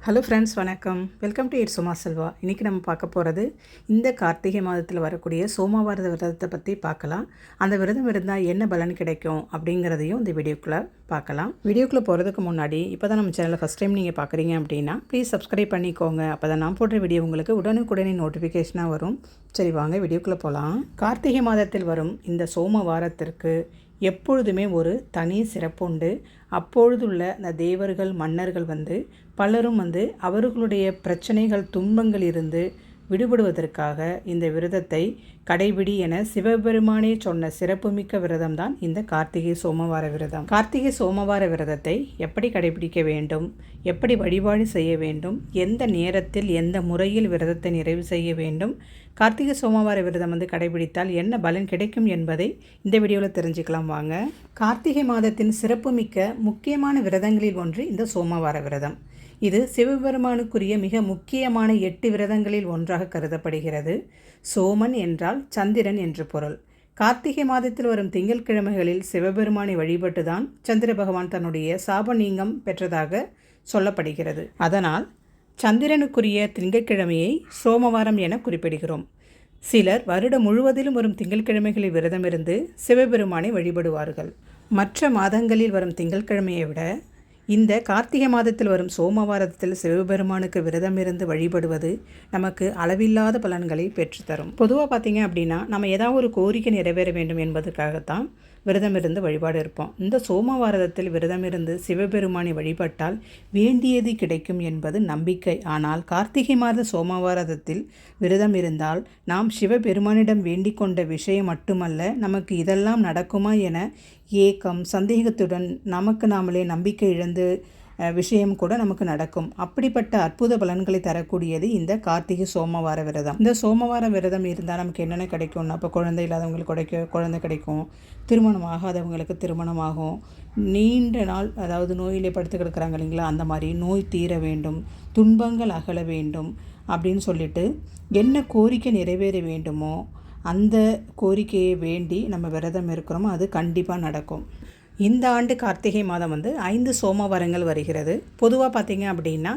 Hello friends, வணக்கம். Welcome to it Suma Selva. இன்றைக்கி நம்ம பார்க்க போகிறது இந்த கார்த்திகை மாதத்தில் வரக்கூடிய சோமவார விரதத்தை பற்றி பார்க்கலாம். அந்த விரதம் இருந்தால் என்ன பலன் கிடைக்கும் அப்படிங்கிறதையும் இந்த வீடியோக்குள்ளே பார்க்கலாம். வீடியோக்குள்ளே போகிறதுக்கு முன்னாடி இப்போ தான் நம்ம சேனலை ஃபஸ்ட் டைம் நீங்கள் பார்க்குறீங்க அப்படின்னா ப்ளீஸ் சப்ஸ்கிரைப் பண்ணிக்கோங்க. அப்போ தான் நான் போடுற வீடியோ உங்களுக்கு உடனுக்குடனே நோட்டிஃபிகேஷனாக வரும். சரி, வாங்க வீடியோக்குள்ளே போகலாம். கார்த்திகை மாதத்தில் வரும் இந்த சோமவாரத்திற்கு எப்பொழுதுமே ஒரு தனி சிறப்புண்டு. அப்பொழுதுள்ள அந்த தேவர்கள் மன்னர்கள் பலரும் அவர்களுடைய பிரச்சனைகள் துன்பங்கள் இருந்து விடுபடுவதற்காக இந்த விரதத்தை கடைபிடி என சிவபெருமானே சொன்ன சிறப்புமிக்க விரதம்தான் இந்த கார்த்திகை சோமவார விரதம். கார்த்திகை சோமவார விரதத்தை எப்படி கடைபிடிக்க வேண்டும், எப்படி வழிபாடு செய்ய வேண்டும், எந்த நேரத்தில் எந்த முறையில் விரதத்தை நிறைவு செய்ய வேண்டும், கார்த்திகை சோமவார விரதம் கடைபிடித்தால் என்ன பலன் கிடைக்கும் என்பதை இந்த வீடியோவில் தெரிஞ்சுக்கலாம் வாங்க. கார்த்திகை மாதத்தின் சிறப்புமிக்க முக்கியமான விரதங்களில் ஒன்று இந்த சோமவார விரதம். இது சிவபெருமானுக்குரிய மிக முக்கியமான 8 விரதங்களில் ஒன்றாக கருதப்படுகிறது. சோமன் என்றால் சந்திரன் என்று பொருள். கார்த்திகை மாதத்தில் வரும் திங்கட்கிழமைகளில் சிவபெருமானை வழிபட்டுதான் சந்திர பகவான் தன்னுடைய சாபநீங்கம் பெற்றதாக சொல்லப்படுகிறது. அதனால் சந்திரனுக்குரிய திங்கட்கிழமையை சோமவாரம் என குறிப்பிடுகிறோம். சிலர் வருடம் முழுவதிலும் வரும் திங்கட்கிழமைகளில் விரதமிருந்து சிவபெருமானை வழிபடுவார்கள். மற்ற மாதங்களில் வரும் திங்கட்கிழமையை விட இந்த கார்த்திகை மாதத்தில் வரும் சோமவாரத்தில் சிவபெருமானுக்கு விரதம் இருந்து வழிபடுவது நமக்கு அளவில்லாத பலன்களை பெற்றுத்தரும். பொதுவாக பார்த்திங்க அப்படின்னா நம்ம ஏதாவது ஒரு கோரிக்கை நிறைவேற வேண்டும் என்பதற்காகத்தான் விரதம் இருந்து வழிபாடு இருப்போம். இந்த சோமவாரத்தில் விரதம் இருந்து சிவபெருமானை வழிபட்டால் வேண்டியது கிடைக்கும் என்பது நம்பிக்கை. ஆனால் கார்த்திகை மாத சோமவாரத்தில் விரதம் இருந்தால் நாம் சிவபெருமானிடம் வேண்டிக் கொண்ட விஷயம் மட்டுமல்ல, நமக்கு இதெல்லாம் நடக்குமா என ஏக்கம் சந்தேகத்துடன் நமக்கு நாமளே நம்பிக்கை இழந்து விஷயம் கூட நமக்கு நடக்கும். அப்படிப்பட்ட அற்புத பலன்களை தரக்கூடியது இந்த கார்த்திகை சோமவார விரதம். இந்த சோமவார விரதம் இருந்தால் நமக்கு என்னென்ன கிடைக்கும்னா, இப்போ குழந்தை இல்லாதவங்களுக்கு குழந்தை கிடைக்கும், திருமணம் ஆகாதவங்களுக்கு திருமணமாகும், நீண்ட நாள் அதாவது நோயிலே படுத்து கிடக்கிறாங்க இல்லைங்களா, அந்த மாதிரி நோய் தீர வேண்டும், துன்பங்கள் அகல வேண்டும் அப்படின்னு சொல்லிட்டு என்ன கோரிக்கை நிறைவேற வேண்டுமோ அந்த கோரிக்கையை வேண்டி நம்ம விரதம் இருக்கிறோமோ அது கண்டிப்பாக நடக்கும். இந்த ஆண்டு கார்த்திகை மாதம் 5 சோமவாரங்கள் வருகிறது. பொதுவாக பார்த்திங்க அப்படின்னா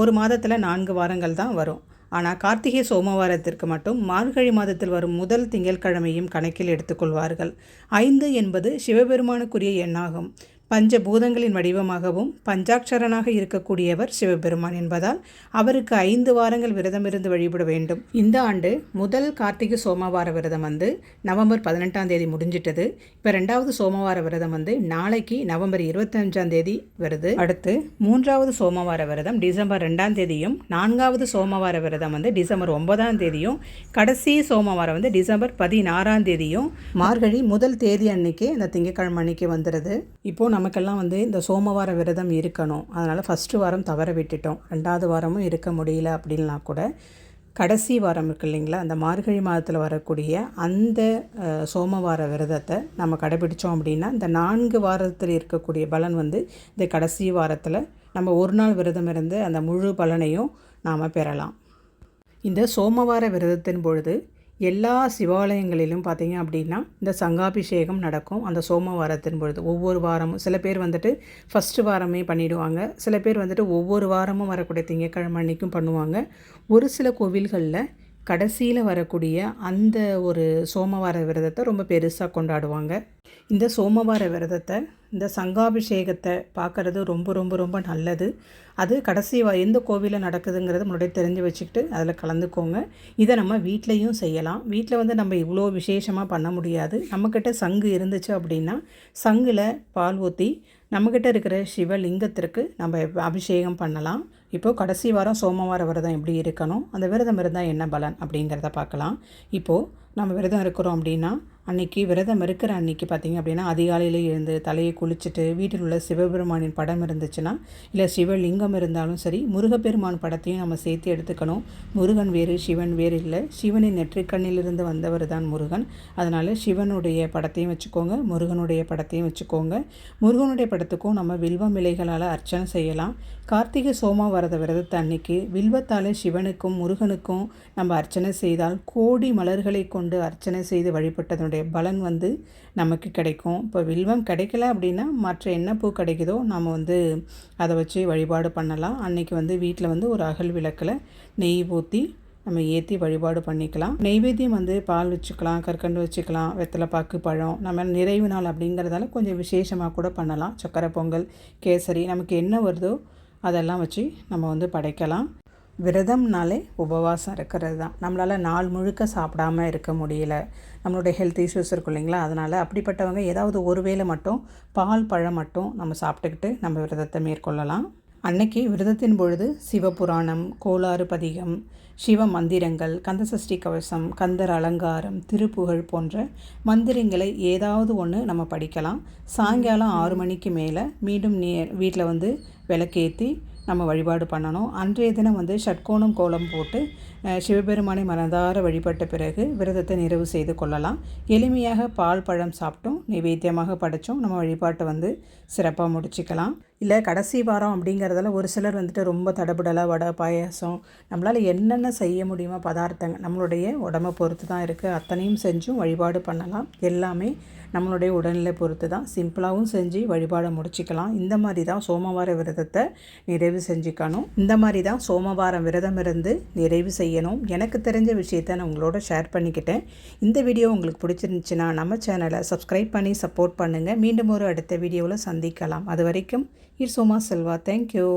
ஒரு மாதத்தில் 4 வாரங்கள் தான் வரும். ஆனால் கார்த்திகை சோமவாரத்திற்கு மட்டும் மார்கழி மாதத்தில் வரும் முதல் திங்கட்கிழமையும் கணக்கில் எடுத்துக்கொள்வார்கள். 5 என்பது சிவபெருமானுக்குரிய எண்ணாகும். பஞ்சபூதங்களின் வடிவமாகவும் பஞ்சாட்சரனாக இருக்கக்கூடியவர் சிவபெருமான் என்பதால் அவருக்கு 5 வாரங்கள் விரதமிருந்து வழிபட வேண்டும். இந்த ஆண்டு முதல் கார்த்திகை சோமவார விரதம் நவம்பர் 18ஆம் தேதி முடிஞ்சிட்டது. இப்போ 2வது சோமவார விரதம் நாளைக்கு நவம்பர் 25ஆம் தேதி வருது. அடுத்து 3வது சோமவார விரதம் டிசம்பர் 2ஆம் தேதியும், 4வது சோமவார விரதம் டிசம்பர் 9ஆம் தேதியும், கடைசி சோமவாரம் டிசம்பர் 16ஆம் தேதியும் மார்கழி முதல் தேதி அன்னைக்கு அந்த திங்கட்கிழமை அன்னைக்கு வந்துடுது. இப்போது நமக்கெல்லாம் இந்த சோமவார விரதம் இருக்கணும், அதனால் ஃபஸ்ட்டு வாரம் தவற விட்டுட்டோம், 2வது வாரமும் இருக்க முடியல அப்படின்னா கூட கடைசி வாரம் இருக்கு இல்லைங்களா, அந்த மார்கழி மாதத்தில் வரக்கூடிய அந்த சோமவார விரதத்தை நம்ம கடைபிடித்தோம் அப்படின்னா இந்த 4 வாரத்தில் இருக்கக்கூடிய பலன் இந்த கடைசி வாரத்தில் நம்ம ஒரு நாள் விரதம் இருந்து அந்த முழு பலனையும் நாம் பெறலாம். இந்த சோமவார விரதத்தின் பொழுது எல்லா சிவாலயங்களிலும் பார்த்திங்க அப்படின்னா இந்த சங்காபிஷேகம் நடக்கும். அந்த சோமவாரத்தின் பொழுது ஒவ்வொரு வாரமும் சில பேர் ஃபஸ்ட்டு வாரமே பண்ணிவிடுவாங்க, சில பேர் ஒவ்வொரு வாரமும் வரக்கூடிய திங்கட்கிழமை அன்றைக்கும் பண்ணுவாங்க. ஒரு சில கோவில்களில் கடைசியில் வரக்கூடிய அந்த ஒரு சோமவார விரதத்தை ரொம்ப பெருசாக கொண்டாடுவாங்க. இந்த சோமவார விரதத்தை இந்த சங்காபிஷேகத்தை பார்க்குறது ரொம்ப ரொம்ப ரொம்ப நல்லது. அது கடைசி எந்த கோவிலில் நடக்குதுங்கிறத முன்னாடியே தெரிஞ்சு வச்சுக்கிட்டு அதில் கலந்துக்கோங்க. இதை நம்ம வீட்லேயும் செய்யலாம். வீட்டில் நம்ம இவ்வளோ விசேஷமாக பண்ண முடியாது. நம்மக்கிட்ட சங்கு இருந்துச்சு அப்படின்னா சங்கில் பால் ஊற்றி நம்மக்கிட்ட இருக்கிற சிவலிங்கத்திற்கு நம்ம அபிஷேகம் பண்ணலாம். இப்போது கடைசி வாரம் சோமவார விரதம் எப்படி இருக்கணும், அந்த விரதம் இருந்தால் என்ன பலன் அப்படிங்கிறத பார்க்கலாம். இப்போது நம்ம விரதம் இருக்கிறோம் அப்படின்னா அன்றைக்கி விரதம் இருக்கிற அன்றைக்கி பார்த்திங்க அப்படின்னா அதிகாலையில் எழுந்து தலையை குளிச்சுட்டு வீட்டில் உள்ள சிவபெருமானின் படம் இருந்துச்சுன்னா, இல்லை சிவலிங்கம் இருந்தாலும் சரி, முருகப்பெருமான் படத்தையும் நம்ம சேர்த்து எடுத்துக்கணும். முருகன் வேறு சிவன் வேறு இல்லை, சிவனின் நெற்றிக்கண்ணிலிருந்து வந்தவர் தான் முருகன். அதனால் சிவனுடைய படத்தையும் வச்சுக்கோங்க, முருகனுடைய படத்தையும் வச்சுக்கோங்க. முருகனுடைய படத்துக்கும் நம்ம வில்வம் இலைகளால் அர்ச்சனை செய்யலாம். கார்த்திகை சோமவார விரதத்தை அன்னைக்கு வில்வத்தால் சிவனுக்கும் முருகனுக்கும் நம்ம அர்ச்சனை செய்தால் கோடி மலர்களை கொண்டு கொண்டு அர்ச்சனை செய்து வழிபட்டதனுடைய பலன் வந்து நமக்கு கிடைக்கும். இப்போ வில்வம் கிடைக்கல அப்படின்னா மற்ற என்ன பூ கிடைக்குதோ நம்ம வந்து அதை வச்சு வழிபாடு பண்ணலாம். அன்றைக்கி வந்து வீட்டில் வந்து ஒரு அகல் விளக்கில் நெய் ஊற்றி நம்ம ஏற்றி வழிபாடு பண்ணிக்கலாம். நெய்வேத்தியம் வந்து பால் வச்சுக்கலாம், கற்கண்டு வச்சுக்கலாம், வெத்தலை பாக்கு, பழம். நம்ம நிறைவு நாள் அப்படிங்கிறதால கொஞ்சம் விசேஷமாக கூட பண்ணலாம். சக்கரை பொங்கல், கேசரி, நமக்கு என்ன வருதோ அதெல்லாம் வச்சு நம்ம வந்து படைக்கலாம். விரதம்னாலே உபவாசம் இருக்கிறது தான். நம்மளால் நாள் முழுக்க சாப்பிடாமல் இருக்க முடியல, நம்மளுடைய ஹெல்த் இஷ்யூஸ் இருக்கும் இல்லைங்களா? அதனால் அப்படிப்பட்டவங்க ஏதாவது ஒரு வேளை மட்டும் பால் பழம் மட்டும் நம்ம சாப்பிட்டுக்கிட்டு நம்ம விரதத்தை மேற்கொள்ளலாம். அன்னைக்கு விரதத்தின் பொழுது சிவபுராணம், கோளாறு பதிகம், சிவ மந்திரங்கள், கந்தசஷ்டி கவசம், கந்தர் அலங்காரம், திருப்புகழ் போன்ற மந்திரங்களை ஏதாவது ஒன்று நம்ம படிக்கலாம். சாயங்காலம் 6 மணிக்கு மேலே மீண்டும் வீட்டில் வந்து விளக்கேற்றி நம்ம வழிபாடு பண்ணணும். அன்றைய தினம் வந்து ஷட்கோணம் கோலம் போட்டு சிவபெருமானை மனதார வழிபட்ட பிறகு விரதத்தை நிறைவு செய்து கொள்ளலாம். எளிமையாக பால் பழம் சாப்பிட்டோம், நைவேத்தியமாக படைத்தோம், நம்ம வழிபாட்டை வந்து சிறப்பாக முடிச்சுக்கலாம். இல்லை கடைசி வாரம் அப்படிங்கிறதால ஒரு சிலர் வந்துட்டு ரொம்ப தடபுடலாக வடை, பாயாசம், நம்மளால் என்னென்ன செய்ய முடியுமோ பதார்த்தங்கள் நம்மளுடைய உடம்பை பொறுத்து தான் இருக்குது. அத்தனையும் செஞ்சும் வழிபாடு பண்ணலாம். எல்லாமே நம்மளுடைய உடல்நிலை பொறுத்து தான். சிம்பிளாகவும் செஞ்சு வழிபாடை முடிச்சிக்கலாம். இந்த மாதிரி தான் சோமவார விரதத்தை நிறைவு செஞ்சுக்கணும். இந்த மாதிரி தான் சோமவாரம் விரதம் இருந்து நிறைவு செய்யணும். எனக்கு தெரிஞ்ச விஷயத்தை நான் உங்களோட ஷேர் பண்ணிக்கிட்டேன். இந்த வீடியோ உங்களுக்கு பிடிச்சிருந்துச்சுன்னா நம்ம சேனலை சப்ஸ்கிரைப் பண்ணி சப்போர்ட் பண்ணுங்கள். மீண்டும் ஒரு அடுத்த வீடியோவில் சந்திக்கலாம். அது வரைக்கும் இட்ஸ் உமா செல்வா. தேங்க்யூ.